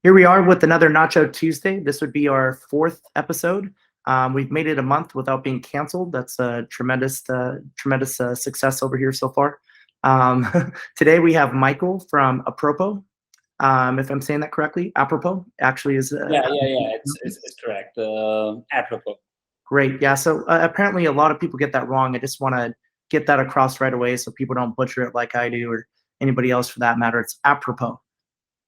Here we are with another Nacho Tuesday. This would be our fourth episode. We've made it a month without being canceled. That's a tremendous success over here so far. Today we have Michael from Apropo. If I'm saying that correctly, Apropo actually is. It's correct. Apropo. Great. Yeah. So apparently a lot of people get that wrong. I just want to get that across right away so people don't butcher it like I do or anybody else for that matter. It's Apropo.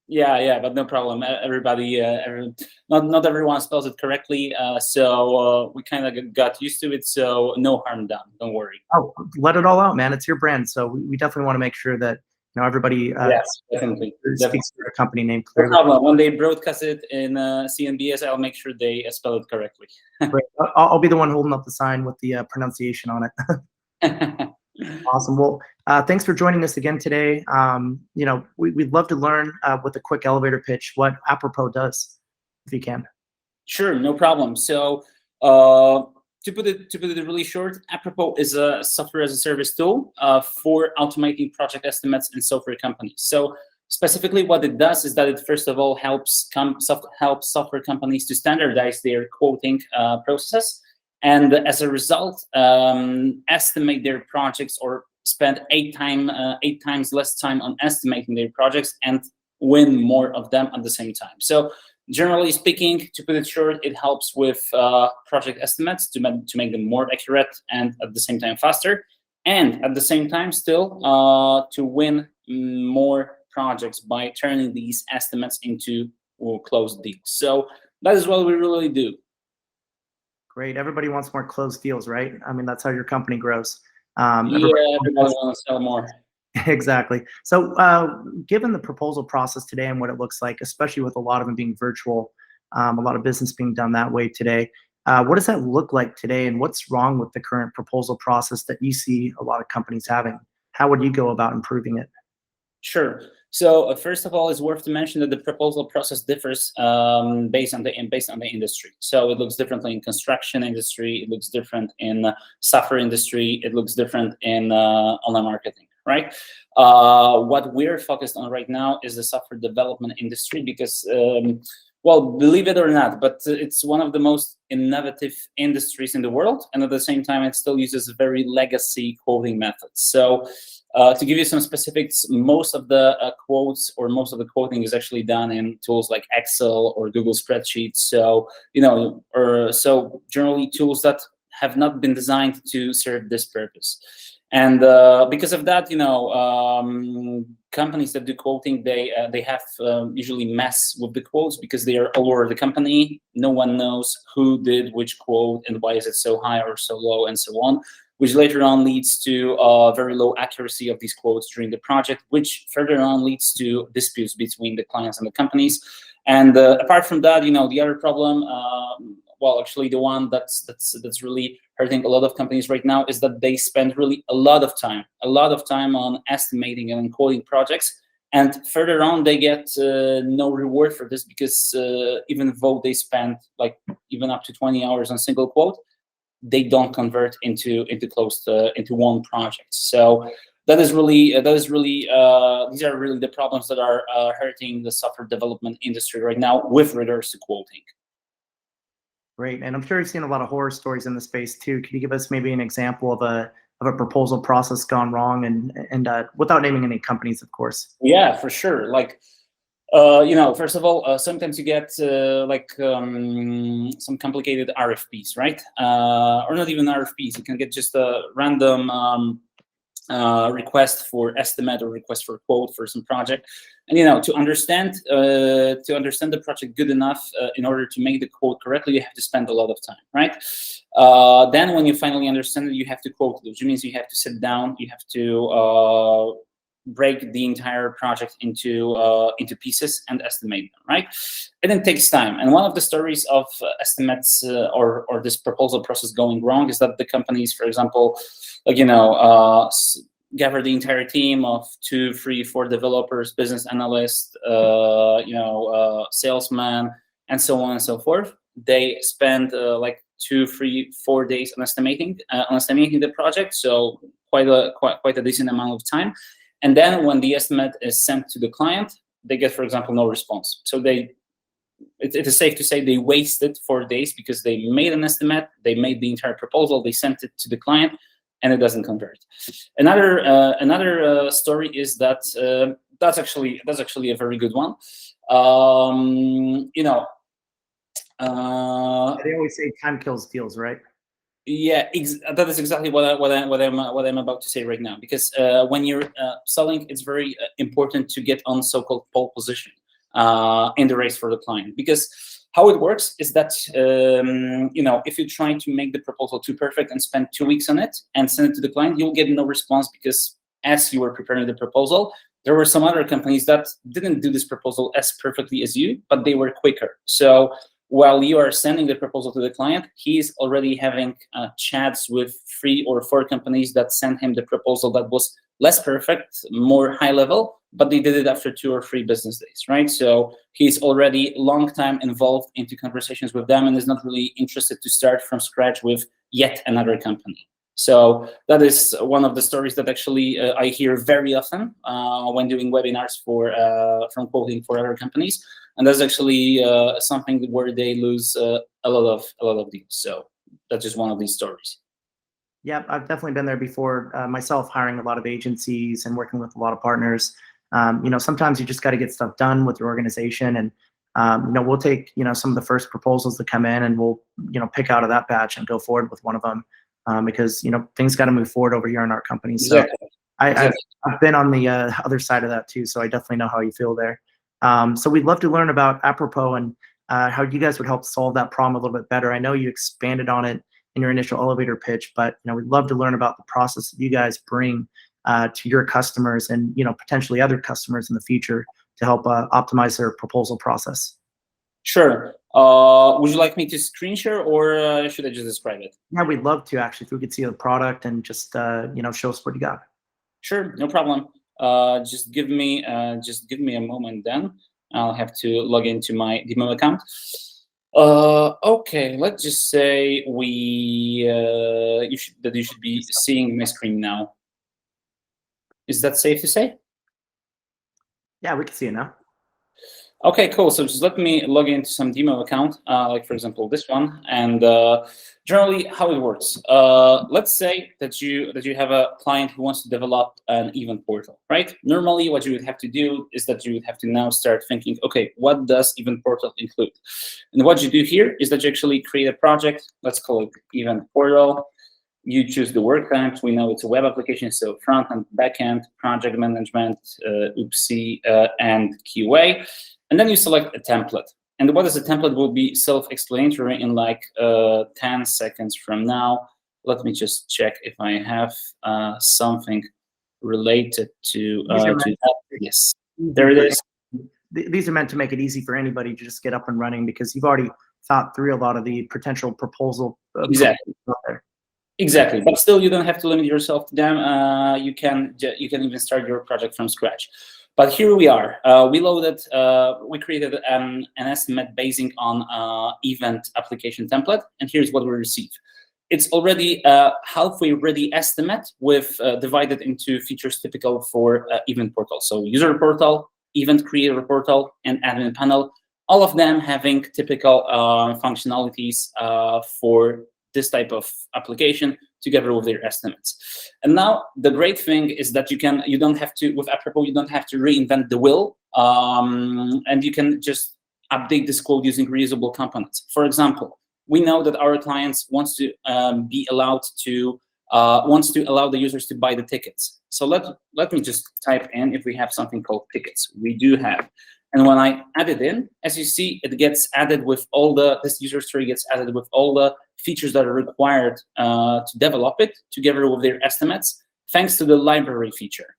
Yeah, but no problem. Everybody, not everyone spells it correctly, so we kind of got used to it. So no harm done. Don't worry. Oh, let it all out, man. It's your brand, so we definitely want to make sure that everybody yes, definitely speaks their company name clearly. No problem. When they broadcast it in CNBS, I'll make sure they spell it correctly. Great. I'll be the one holding up the sign with the pronunciation on it. Awesome. Well, thanks for joining us again today. We'd love to learn with a quick elevator pitch what Apropo does, if you can. Sure, no problem. So to put it really short, Apropo is a software as a service tool for automating project estimates in software companies. So specifically what it does is that it first of all helps software companies to standardize their quoting processes. And as a result, estimate their projects or spend eight times less time on estimating their projects and win more of them at the same time. So generally speaking, to put it short, it helps with project estimates to make them more accurate and at the same time faster. And at the same time still to win more projects by turning these estimates into closed deals. So that is what we really do. Great. Everybody wants more closed deals, right? I mean, that's how your company grows. Everybody wants to sell more. Exactly. So given the proposal process today and what it looks like, especially with a lot of them being virtual, a lot of business being done that way today, what does that look like today, and what's wrong with the current proposal process that you see a lot of companies having? How would you go about improving it? Sure. So first of all, it's worth to mention that the proposal process differs based on the industry. So it looks differently in construction industry. It looks different in software industry. It looks different in online marketing. Right. What we're focused on right now is the software development industry because, well, believe it or not, but it's one of the most innovative industries in the world, and at the same time, it still uses very legacy quoting methods. So. To give you some specifics, most of the quotes or most of the quoting is actually done in tools like Excel or Google Spreadsheets. So, so generally tools that have not been designed to serve this purpose. And because of that, companies that do quoting, they have usually mess with the quotes because they are all over the company. No one knows who did which quote and why is it so high or so low and so on, which later on leads to very low accuracy of these quotes during the project, which further on leads to disputes between the clients and the companies. And apart from that, the other problem, well, actually the one that's really hurting a lot of companies right now is that they spend really a lot of time on estimating and quoting projects. And further on, they get no reward for this because even though they spend like even up to 20 hours on a single quote, they don't convert into one project. So that is really these are really the problems that are hurting the software development industry right now with regards to quoting. Great, and I'm sure you've seen a lot of horror stories in the space too. Can you give us maybe an example of a proposal process gone wrong, and without naming any companies, of course? Yeah, for sure. Like. First of all, sometimes you get some complicated RFPs, right? Or not even RFPs. You can get just a random request for estimate or request for quote for some project. And to understand the project good enough in order to make the quote correctly, you have to spend a lot of time, right? Then when you finally understand it, you have to quote, which means you have to sit down, you have to break the entire project into pieces and estimate them, right? And it takes time. And one of the stories of estimates or this proposal process going wrong is that the companies, for example, gather the entire team of 2, 3, 4 developers, business analysts, salesmen, and so on and so forth. They spend like 2, 3, 4 days on estimating the project, so quite a decent amount of time. And then when the estimate is sent to the client, they get, for example, no response. So they it is safe to say they wasted 4 days because they made an estimate, they made the entire proposal, they sent it to the client, and it doesn't convert. Another story is that that's actually a very good one. They always say time kills deals, right? Yeah, that is exactly what I'm about to say right now. Because when you're selling, it's very important to get on so-called pole position in the race for the client. Because how it works is that if you try to make the proposal too perfect and spend 2 weeks on it and send it to the client, you'll get no response, because as you were preparing the proposal, there were some other companies that didn't do this proposal as perfectly as you, but they were quicker. So while you are sending the proposal to the client, he is already having chats with 3 or 4 companies that sent him the proposal that was less perfect, more high level, but they did it after 2 or 3 business days, right? So he's already long time involved into conversations with them and is not really interested to start from scratch with yet another company. So that is one of the stories that actually I hear very often when doing webinars from quoting for other companies, and that's actually something where they lose a lot of deals. So that's just one of these stories. Yeah, I've definitely been there before myself, hiring a lot of agencies and working with a lot of partners. Sometimes you just got to get stuff done with your organization, and we'll take some of the first proposals that come in, and we'll pick out of that batch and go forward with one of them. Because things got to move forward over here in our company. So Exactly. I've been on the other side of that too, so I definitely know how you feel there. So we'd love to learn about Apropo and how you guys would help solve that problem a little bit better. I know you expanded on it in your initial elevator pitch, but we'd love to learn about the process that you guys bring to your customers and potentially other customers in the future to help optimize their proposal process. Sure. Would you like me to screen share, or should I just describe it? Yeah, we'd love to, actually, if we could see the product and just show us what you got. Sure, no problem. Just give me a moment, then I'll have to log into my demo account. Okay, let's just say you should be seeing my screen now. Is that safe to say? Yeah, we can see it now. Okay, cool. So just let me log into some demo account, like for example this one, and generally how it works. Let's say that you have a client who wants to develop an event portal, right? Normally, what you would have to do is that you would have to now start thinking, okay, what does event portal include? And what you do here is that you actually create a project. Let's call it event portal. You choose the work types. We know it's a web application, so front end, back end, project management, oopsie, and QA. And then you select a template. And what is a template will be self-explanatory in like 10 seconds from now. Let me just check if I have something related to that. Yes, there it is. These are meant to make it easy for anybody to just get up and running, because you've already thought through a lot of the potential proposal. Exactly. Exactly, but still, you don't have to limit yourself to them. You can even start your project from scratch. But here we are. We created an estimate basing on event application template, and here's what we receive. It's already halfway ready estimate with divided into features typical for event portal. So user portal, event creator portal, and admin panel, all of them having typical functionalities for this type of application together with their estimates. And now the great thing is that you don't have to, with Apropo, you don't have to reinvent the wheel, and you can just update this code using reusable components. For example, we know that our clients wants to allow the users to buy the tickets. So let me just type in if we have something called tickets. We do have. And when I add it in, as you see, it gets added with this user story gets added with all the features that are required to develop it together with their estimates, thanks to the library feature.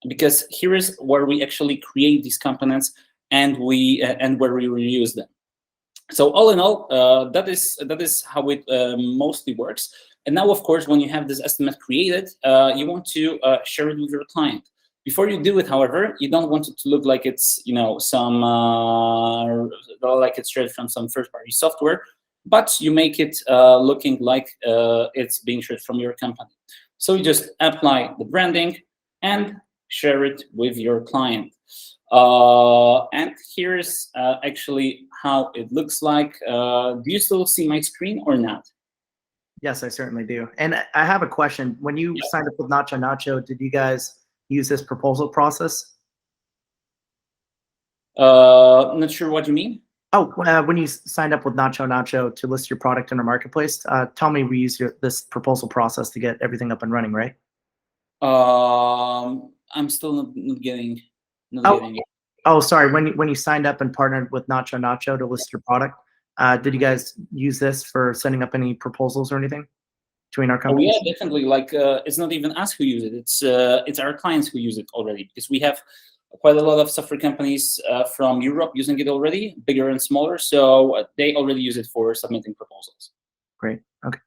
Because here is where we actually create these components and where we reuse them. So all in all, that is how it mostly works. And now, of course, when you have this estimate created, you want to share it with your client. Before you do it, however, you don't want it to look like it's like it's shared from some third-party software, but you make it looking like it's being shared from your company. So you just apply the branding and share it with your client. And here's actually how it looks like. Do you still see my screen or not? Yes, I certainly do. And I have a question. When you signed up with NachoNacho, did you guys use this proposal process? Not sure what you mean. Oh, when you signed up with NachoNacho to list your product in our marketplace, tell me we use this proposal process to get everything up and running, right? I'm still not getting it. Oh, sorry. When you signed up and partnered with NachoNacho to list your product, did you guys use this for setting up any proposals or anything between our Oh companies? yeah, definitely. Like it's not even us who use it. It's our clients who use it already, because we have quite a lot of software companies from Europe using it already, bigger and smaller. So they already use it for submitting proposals. Great. Okay.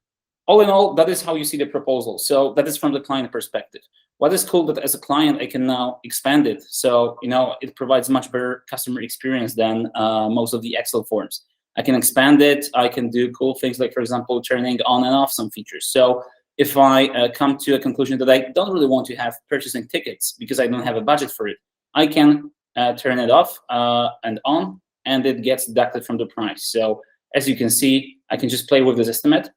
All in all, that is how you see the proposal. So that is from the client perspective. What is cool that as a client, I can now expand it. So, it provides much better customer experience than most of the Excel forms. I can expand it. I can do cool things like, for example, turning on and off some features. So if I come to a conclusion that I don't really want to have purchasing tickets because I don't have a budget for it, I can turn it off and on, and it gets deducted from the price. So as you can see, I can just play with this estimate.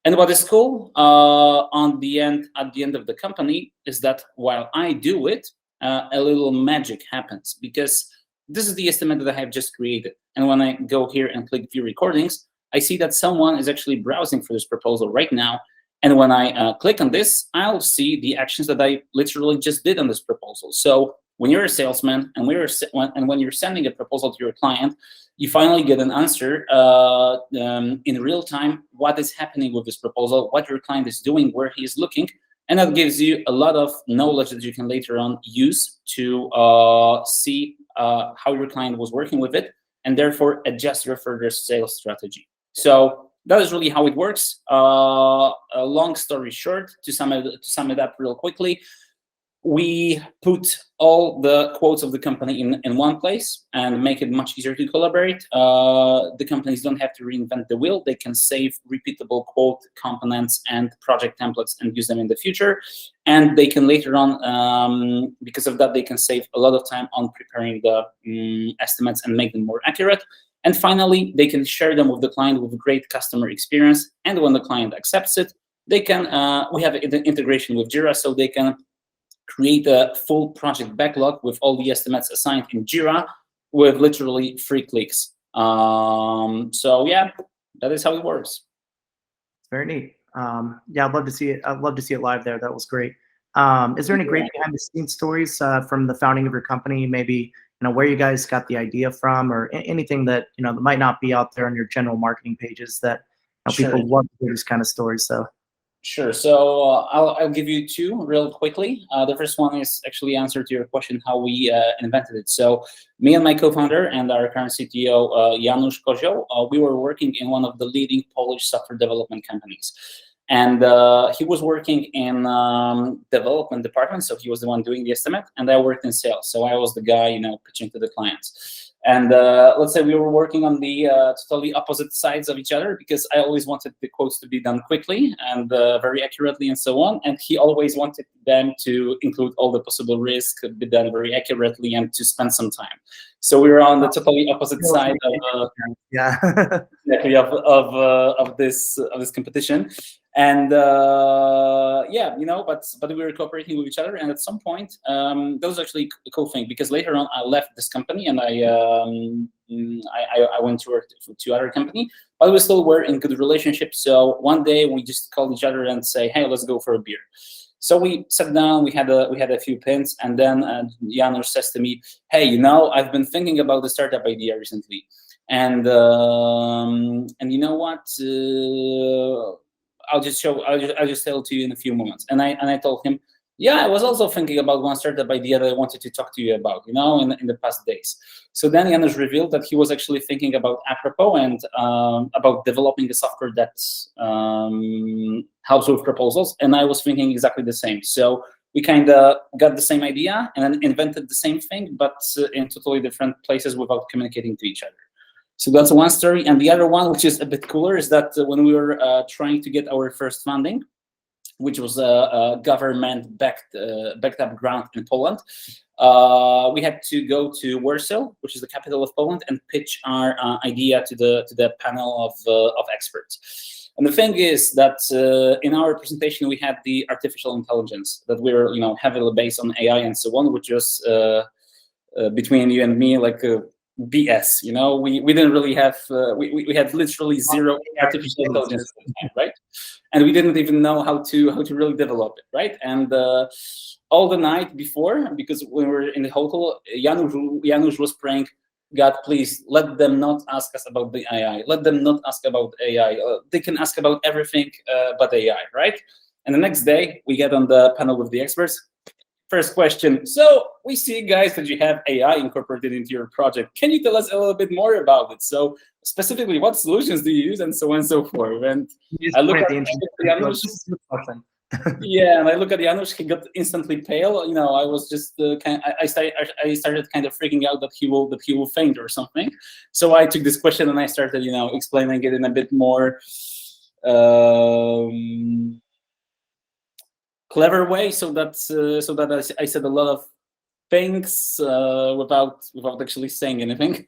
And what is cool at the end of the company is that while I do it, a little magic happens, because this is the estimate that I have just created. And when I go here and click view recordings, I see that someone is actually browsing for this proposal right now. And when I click on this, I'll see the actions that I literally just did on this proposal. So when you're a salesman and when you're sending a proposal to your client, you finally get an answer in real time, what is happening with this proposal, what your client is doing, where he is looking. And that gives you a lot of knowledge that you can later on use to see how your client was working with it, and therefore adjust your further sales strategy. So that is really how it works. A long story short, to sum it up real quickly, we put all the quotes of the company in one place and make it much easier to collaborate. The companies don't have to reinvent the wheel. They can save repeatable quote components and project templates and use them in the future. And they can later on, because of that, they can save a lot of time on preparing the estimates and make them more accurate. And finally, they can share them with the client with great customer experience. And when the client accepts it, they can, we have an integration with Jira, so they can create a full project backlog with all the estimates assigned in Jira with literally 3 clicks. So yeah, that is how it works. It's very neat. Yeah, I'd love to see it. I'd love to see it live there. That was great. Is there any great behind the scenes stories from the founding of your company? Maybe where you guys got the idea from, or anything that that might not be out there on your general marketing pages that people love to hear these kind of stories. So. Sure. So I'll give you 2 real quickly. The first one is actually answer to your question, how we invented it. So me and my co-founder and our current CTO, Janusz Kozioł, we were working in one of the leading Polish software development companies. And he was working in development department, so he was the one doing the estimate, and I worked in sales. So I was the guy, pitching to the clients. And let's say we were working on the totally opposite sides of each other, because I always wanted the quotes to be done quickly and very accurately and so on. And he always wanted them to include all the possible risk, be done very accurately, and to spend some time. So we were on the totally opposite side of exactly of this competition. And yeah, but we were cooperating with each other. And at some point, that was actually a cool thing, because later on I left this company and I went to work to other company, but we still were in good relationship. So one day we just called each other and say, hey, let's go for a beer. So we sat down, we had a few pints, and then Janusz says to me, hey, I've been thinking about the startup idea recently. And you know what? I'll just tell it to you in a few moments. And I told him, yeah, I was also thinking about one startup idea that I wanted to talk to you about, in the past days. So then Janusz revealed that he was actually thinking about Apropo and about developing a software that helps with proposals. And I was thinking exactly the same. So we kind of got the same idea and then invented the same thing, but in totally different places without communicating to each other. So that's one story. And the other one, which is a bit cooler, is that when we were trying to get our first funding, which was a government-backed up grant in Poland. We had to go to Warsaw, which is the capital of Poland, and pitch our idea to the panel of experts. And the thing is that in our presentation we had the artificial intelligence that we're heavily based on AI and so on, which was between you and me like BS. We didn't really have we had literally zero artificial intelligence at the time, right? And we didn't even know how to really develop it, right? And all the night before, because when we were in the hotel, Janusz was praying, God, please let them not ask us about the AI. Let them not ask about AI. They can ask about everything but AI, right? And the next day, we get on the panel with the experts. First question. So we see, guys, that you have AI incorporated into your project. Can you tell us a little bit more about it? So specifically, what solutions do you use, and so on and so forth? And I look at Janusz. Yeah, and I look at Janusz. He got instantly pale. I was just I started kind of freaking out that he will faint or something. So I took this question and I started explaining it in a bit more clever way, so that I said a lot of things without actually saying anything.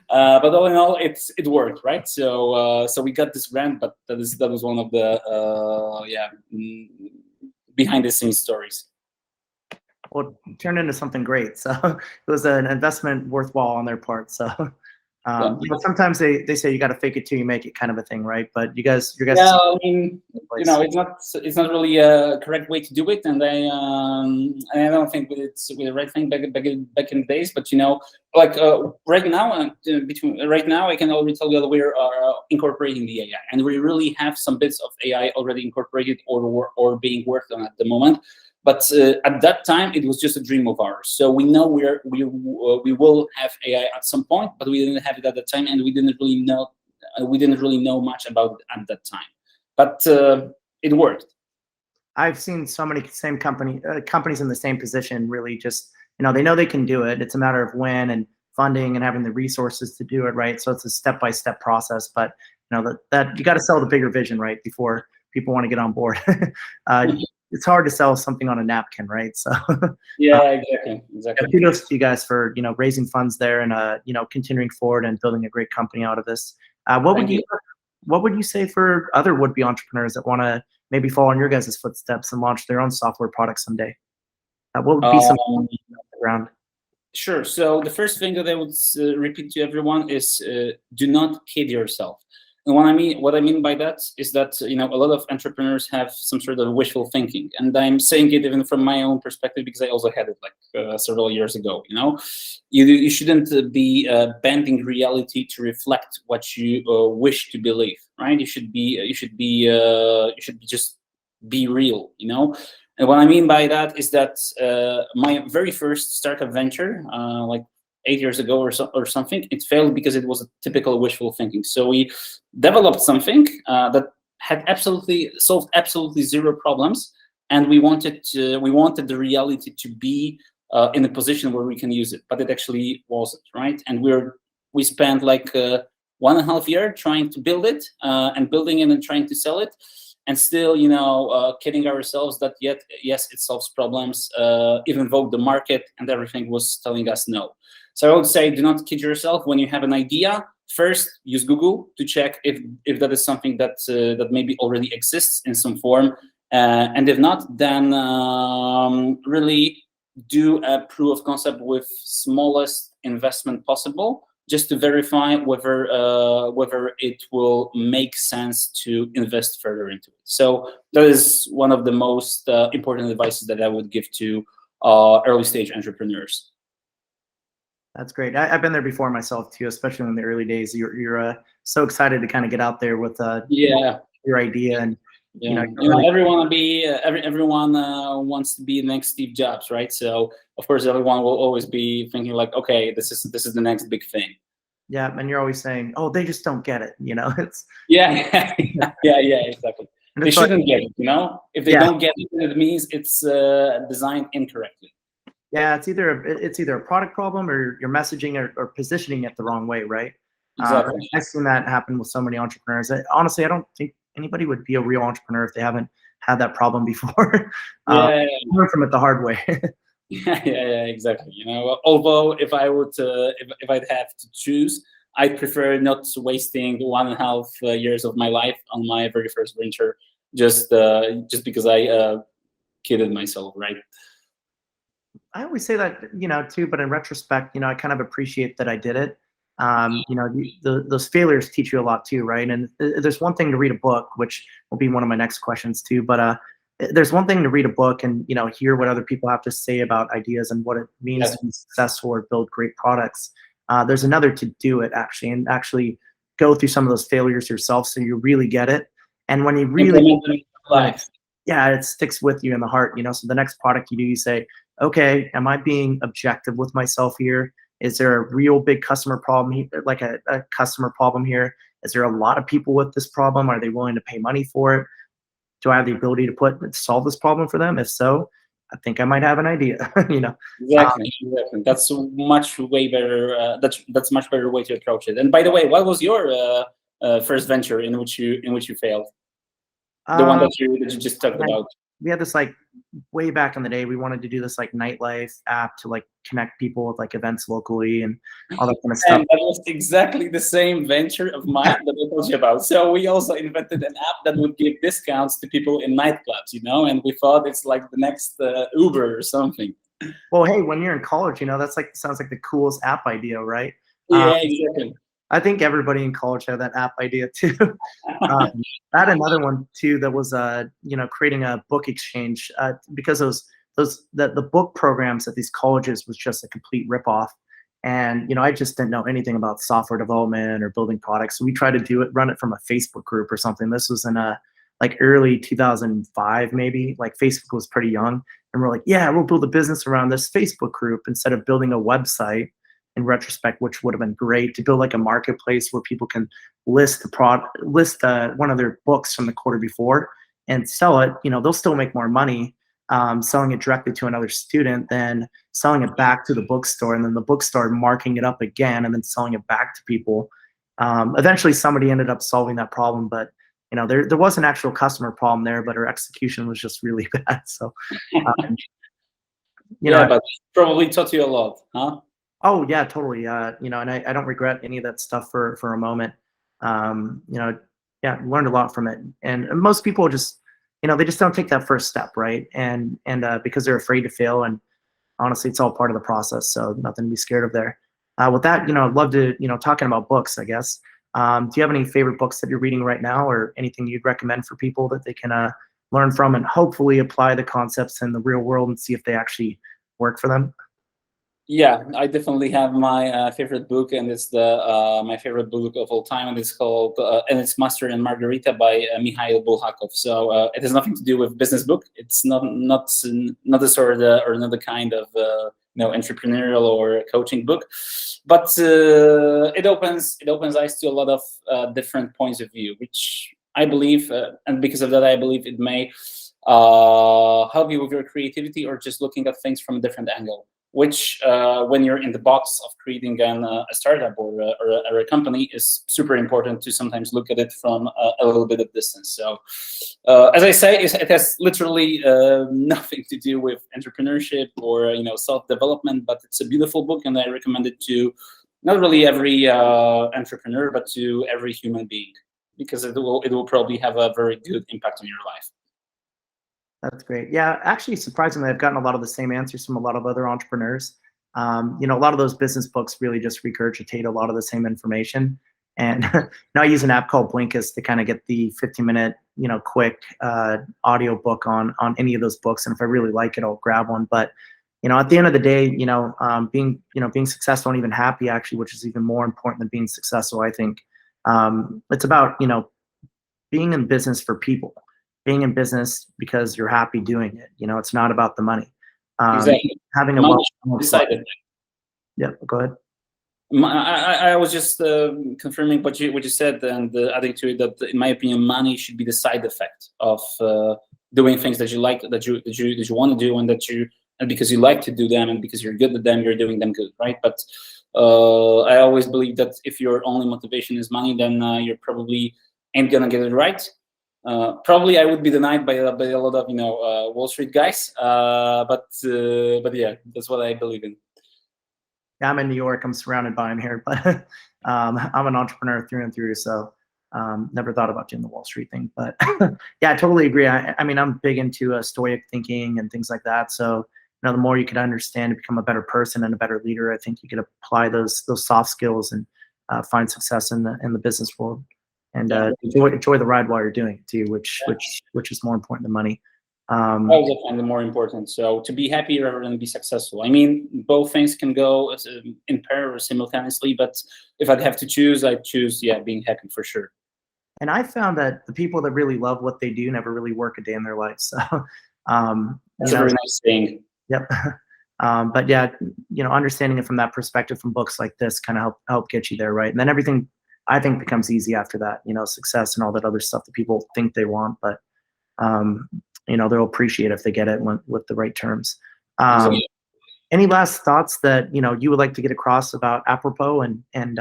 But all in all, it worked, right? So we got this grant, but that was one of the behind the scenes stories. Well, it turned into something great. So it was an investment worthwhile on their part. So sometimes they say you got to fake it till you make it, kind of a thing, right? But you guys. Yeah, I mean, it's not really a correct way to do it, and I don't think it's the right thing back in the days. But right now, I can already tell you that we're incorporating the AI, and we really have some bits of AI already incorporated or being worked on at the moment. But at that time, it was just a dream of ours. So we know we will have AI at some point, but we didn't have it at the time, and we didn't really know much about it at that time. But it worked. I've seen so many companies in the same position. Really, just they know they can do it. It's a matter of when and funding and having the resources to do it, right? So it's a step-by-step process. But that you got to sell the bigger vision, right, before people want to get on board. It's hard to sell something on a napkin, right? So yeah, exactly. Kudos to you guys for raising funds there and continuing forward and building a great company out of this. What would you say for other would-be entrepreneurs that want to maybe follow in your guys' footsteps and launch their own software product someday? What would be some on the ground? Sure. So the first thing that I would repeat to everyone is do not kid yourself. And what I mean by that is that a lot of entrepreneurs have some sort of wishful thinking, and I'm saying it even from my own perspective because I also had it several years ago. You shouldn't be bending reality to reflect what you wish to believe, right? You should just be real, And what I mean by that is that my very first startup venture, 8 years ago or something, it failed because it was a typical wishful thinking. So we developed something that had solved absolutely zero problems, and we wanted the reality to be in a position where we can use it, but it actually wasn't, right? And we spent 1.5 years trying to build it and building it and trying to sell it, and still kidding ourselves that yes, it solves problems, even though the market and everything was telling us no. So I would say, do not kid yourself. When you have an idea, first use Google to check if that is something that maybe already exists in some form, and if not, then really do a proof of concept with smallest investment possible, just to verify whether it will make sense to invest further into it. So that is one of the most important advices that I would give to early stage entrepreneurs. That's great. I've been there before myself too, especially in the early days. You're so excited to kind of get out there with your idea, and everyone wants to be the next Steve Jobs, right? So of course everyone will always be thinking okay, this is the next big thing. Yeah, and you're always saying, oh, they just don't get it, It's exactly. They shouldn't get it, If they don't get it, it means it's designed incorrectly. Yeah, it's either a product problem or you're messaging or positioning it the wrong way, right? Exactly. I've seen that happen with so many entrepreneurs. Honestly, I don't think anybody would be a real entrepreneur if they haven't had that problem before. Yeah, Learn from it the hard way. yeah, exactly. You know, although if I would, if I'd have to choose, I'd prefer not wasting 1.5 years of my life on my very first venture, just because I kidded myself, right? I always say that, too, but in retrospect, I kind of appreciate that I did it. Those failures teach you a lot too, right? And there's one thing to read a book, which will be one of my next questions too. But there's one thing to read a book and hear what other people have to say about ideas and what it means Yes. to be successful or build great products. There's another to do it actually, and actually go through some of those failures yourself, so you really get it. And when you really Implement them in life. yeah, it sticks with you in the heart, So the next product you do, you say, okay, am I being objective with myself here? Is there a real big customer problem here, like a customer problem here? Is there a lot of people with this problem? Are they willing to pay money for it? Do I have the ability to solve this problem for them? If so, I think I might have an idea, Exactly, exactly. That's much way better. That's much better way to approach it. And by the way, what was your first venture in which you failed? The one Um, that you just talked about. we had this like way back in the day. We wanted to do this like nightlife app to like connect people with like events locally and all that kind of stuff. And that was exactly the same venture of mine that I told you about. So we also invented an app that would give discounts to people in nightclubs, and we thought it's like the next Uber or something. Well, hey, when you're in college, that's like sounds like the coolest app idea, right? Yeah, exactly. I think everybody in college had that app idea too. I had another one too that was creating a book exchange because the book programs at these colleges was just a complete ripoff. And I just didn't know anything about software development or building products. So we tried to run it from a Facebook group or something. This was in like early 2005 maybe. Like Facebook was pretty young, and we're like, yeah, we'll build a business around this Facebook group instead of building a website. In retrospect, which would have been great, to build like a marketplace where people can list one of their books from the quarter before and sell it. They'll still make more money selling it directly to another student than selling it back to the bookstore, and then the bookstore marking it up again and then selling it back to people. Eventually, somebody ended up solving that problem, but there was an actual customer problem there, but our execution was just really bad. So, yeah, but probably taught you a lot, huh? Oh yeah, totally. And I don't regret any of that stuff for a moment. Yeah, learned a lot from it. And most people just, they just don't take that first step, right? And because they're afraid to fail. And honestly, it's all part of the process. So nothing to be scared of there. With that, I'd love to, talking about books, I guess. Do you have any favorite books that you're reading right now, or anything you'd recommend for people that they can learn from and hopefully apply the concepts in the real world and see if they actually work for them? Yeah, I definitely have my favorite book, and it's my favorite book of all time, and it's called and it's Master and Margarita by Mikhail Bulhakov. So it has nothing to do with business book. It's not a sort of or another kind of entrepreneurial or coaching book, but it opens eyes to a lot of different points of view, which I believe, and because of that, I believe it may help you with your creativity or just looking at things from a different angle. Which, when you're in the box of creating a startup or a company, is super important to sometimes look at it from a little bit of distance. So, as I say, it has literally nothing to do with entrepreneurship or self-development, but it's a beautiful book, and I recommend it to not really every entrepreneur, but to every human being, because it will probably have a very good impact on your life. That's great. Yeah, actually, surprisingly, I've gotten a lot of the same answers from a lot of other entrepreneurs. A lot of those business books really just regurgitate a lot of the same information. And now I use an app called Blinkist to kind of get the 15-minute, quick audio book on any of those books. And if I really like it, I'll grab one. But at the end of the day, being successful and even happy, actually, which is even more important than being successful, I think, it's about being in business for people. Being in business because you're happy doing it. It's not about the money. Exactly. Having a decided. Yeah, go ahead. I was just confirming what you said, and adding to it that, in my opinion, money should be the side effect of doing things that you like, that you want to do, and because you like to do them, and because you're good at them, you're doing them good, right? But I always believe that if your only motivation is money, then you're probably ain't gonna get it right. Probably I would be denied by a lot of Wall Street guys, but yeah, that's what I believe in. Yeah, I'm in New York. I'm surrounded by them here, but I'm an entrepreneur through and through. So never thought about doing the Wall Street thing, but yeah, I totally agree. I mean, I'm big into stoic thinking and things like that. So the more you can understand and become a better person and a better leader, I think you can apply those soft skills and find success in the business world. And enjoy the ride while you're doing it too, which is more important than money. I also find it more important. So to be happy rather than be successful. I mean, both things can go in pair or simultaneously. But if I'd have to choose, I'd choose being happy for sure. And I found that the people that really love what they do never really work a day in their life. So that's a very nice thing. Yep. But yeah, understanding it from that perspective from books like this kind of help get you there, right? And then everything I think becomes easy after that, success and all that other stuff that people think they want, but they'll appreciate if they get it with the right terms. Exactly. Any last thoughts that you would like to get across about Apropo and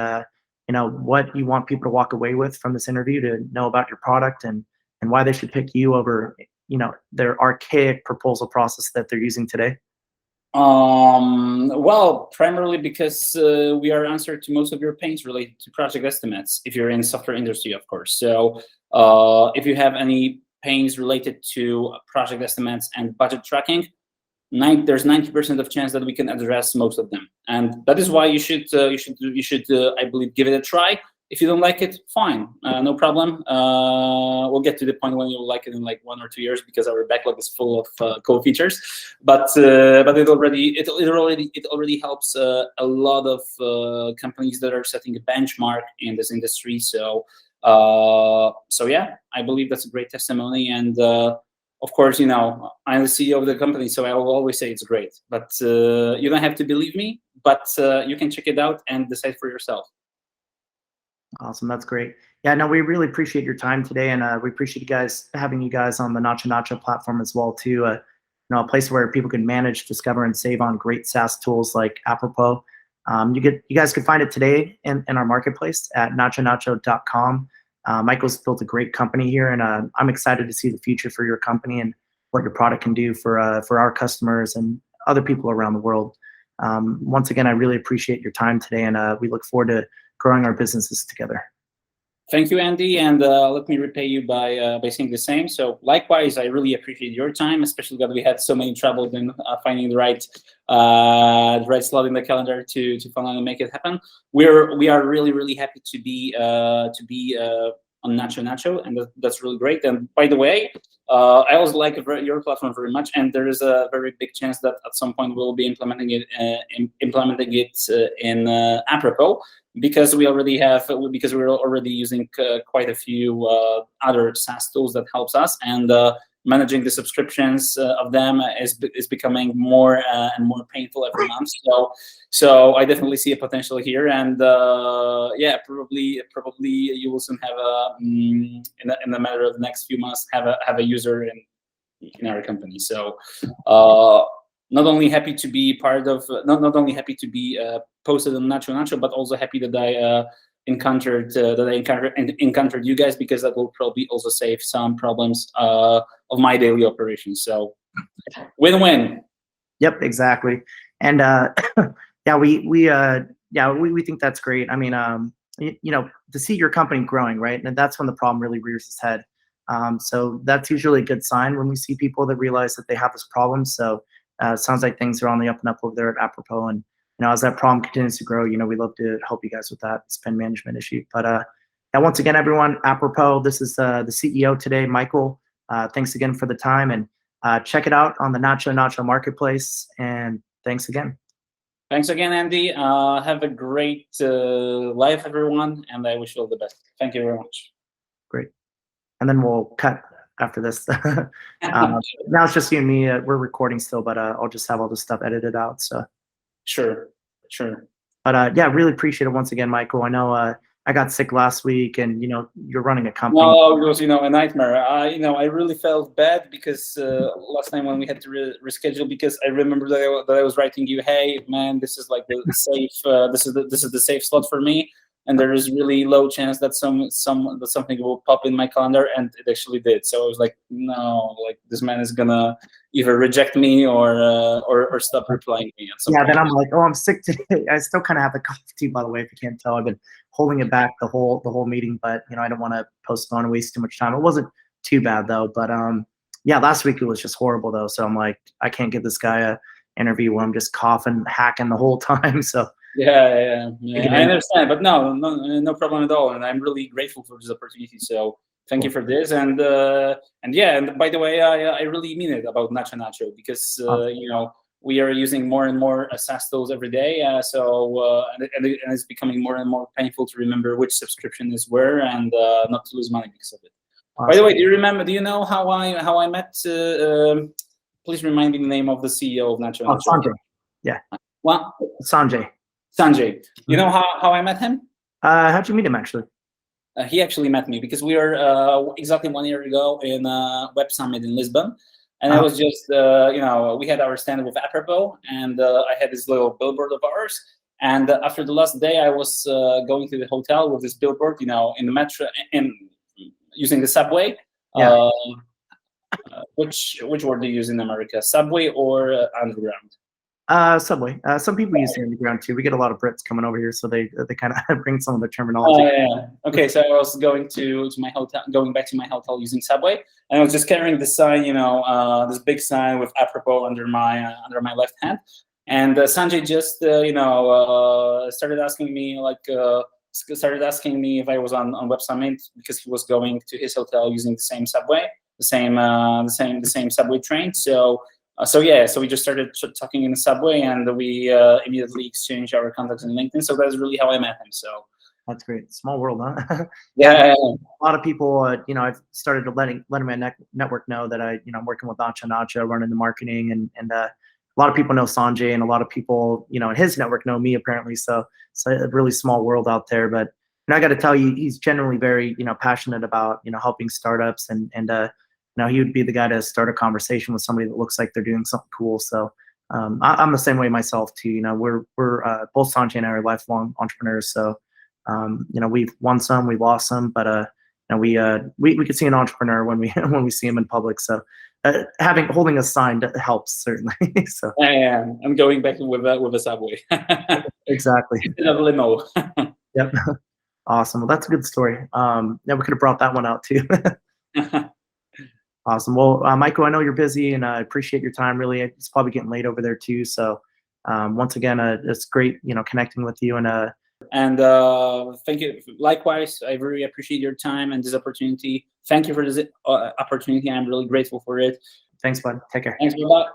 what you want people to walk away with from this interview, to know about your product and why they should pick you over their archaic proposal process that they're using today? Well, primarily because we are answer to most of your pains related to project estimates, if you're in software industry, of course. So if you have any pains related to project estimates and budget tracking, there's 90% of chance that we can address most of them, and that is why you should I believe give it a try. If you don't like it, fine, no problem. We'll get to the point when you'll like it in like 1 or 2 years, because our backlog is full of cool features. But it already helps a lot of companies that are setting a benchmark in this industry. So yeah, I believe that's a great testimony. And of course, I'm the CEO of the company, so I will always say it's great. But you don't have to believe me, but you can check it out and decide for yourself. Awesome, that's great. Yeah, no, we really appreciate your time today, and we appreciate having you guys on the NachoNacho platform as well too. A place where people can manage, discover, and save on great SaaS tools like Apropo. You guys can find it today in our marketplace at NachoNacho.com. Michael's built a great company here, and I'm excited to see the future for your company and what your product can do for our customers and other people around the world. Once again, I really appreciate your time today, and we look forward to growing our businesses together. Thank you, Andy, and let me repay you by saying the same. So likewise, I really appreciate your time, especially that we had so many troubles in finding the right slot in the calendar to finally make it happen. We are really happy to be on NachoNacho, and that's really great. And by the way, I also like your platform very much, and there is a very big chance that at some point we'll be implementing it in Apropo, because we're already using quite a few other SaaS tools that helps us, and managing the subscriptions of them is becoming more and more painful every month. So I definitely see a potential here, and yeah, probably you will soon have in the matter of the next few months have a user in our company. So not only happy to be part of, not only happy to be posted on NachoNacho, but also happy that I encountered you guys, because that will probably also save some problems of my daily operations. So win-win. Yep, exactly. And yeah, we think that's great. I mean, to see your company growing, right? And that's when the problem really rears its head. So that's usually a good sign when we see people that realize that they have this problem. So it sounds like things are on the up and up over there at Apropo. And as that problem continues to grow, we love to help you guys with that spend management issue. But yeah, once again, everyone, Apropo, this is the CEO today, Michael. Thanks again for the time, and check it out on the NachoNacho marketplace. And thanks again. Thanks again, Andy. Have a great life, everyone, and I wish you all the best. Thank you very much. Great. And then we'll cut after this. Now it's just you and me. We're recording still, but I'll just have all this stuff edited out. So sure. But yeah, really appreciate it once again, Michael. I know I got sick last week, and you're running a company. No, it was a nightmare. I really felt bad because last time when we had to reschedule, because I remember that I was writing you, hey man, this is like the safe. This is the safe slot for me. and there is really low chance that something will pop in my calendar, and it actually did. So I was like, no, like this man is gonna either reject me or stop replying to me at some point. Then I'm like, oh, I'm sick today. I still kind of have the cough too, by the way, if you can't tell. I've been holding it back the whole meeting, but I don't want to postpone and waste too much time. It wasn't too bad though, but last week it was just horrible though. So I'm like, I can't give this guy a interview where I'm just coughing, hacking the whole time. So yeah, I understand, but no problem at all, and I'm really grateful for this opportunity. So thank you for this, and by the way, I really mean it about NachoNacho, because we are using more and more SaaS tools every day. And it's becoming more and more painful to remember which subscription is where, and not to lose money because of it. Awesome. By the way, do you know how I met? Please remind me the name of the CEO of NachoNacho. Sanjay. Yeah. What? Sanjay. You know how I met him? How'd you meet him actually? He actually met me because we were exactly 1 year ago in a web summit in Lisbon. And I was just, we had our stand with Apropo, and I had this little billboard of ours. And after the last day, I was going to the hotel with this billboard, in the metro, and using the subway. Yeah. Which word do you use in America? Subway or underground? Subway. Some people use the underground too. We get a lot of Brits coming over here, so they kind of bring some of the terminology. Yeah. Okay, so I was going back to my hotel using Subway, and I was just carrying the sign, this big sign with Apropo under my left hand, and Sanjay just started asking me if I was on Web Summit, because he was going to his hotel using the same subway, the same subway train. So we just started talking in the subway, and we immediately exchanged our contacts on LinkedIn. So that's really how I met him. So that's great. Small world, huh? Yeah. A lot of people, I've started letting my network know that I'm working with NachoNacho, running the marketing, and a lot of people know Sanjay, and a lot of people, in his network know me apparently. So it's a really small world out there. But I got to tell you, he's generally very, passionate about, helping startups, and he would be the guy to start a conversation with somebody that looks like they're doing something cool. So I'm the same way myself too. We're both Sanjay and I are lifelong entrepreneurs. So we've won some, we've lost some, but we could see an entrepreneur when we see him in public. So holding a sign helps certainly. So I'm going back with a subway. Exactly. Instead of limo. Yep. Awesome. Well, that's a good story. We could have brought that one out too. Awesome. Well, Michael, I know you're busy, and I appreciate your time. Really, it's probably getting late over there too. So, once again, it's great, connecting with you. And thank you. Likewise, I really appreciate your time and this opportunity. Thank you for this opportunity. I'm really grateful for it. Thanks, bud. Take care. Thanks, bye.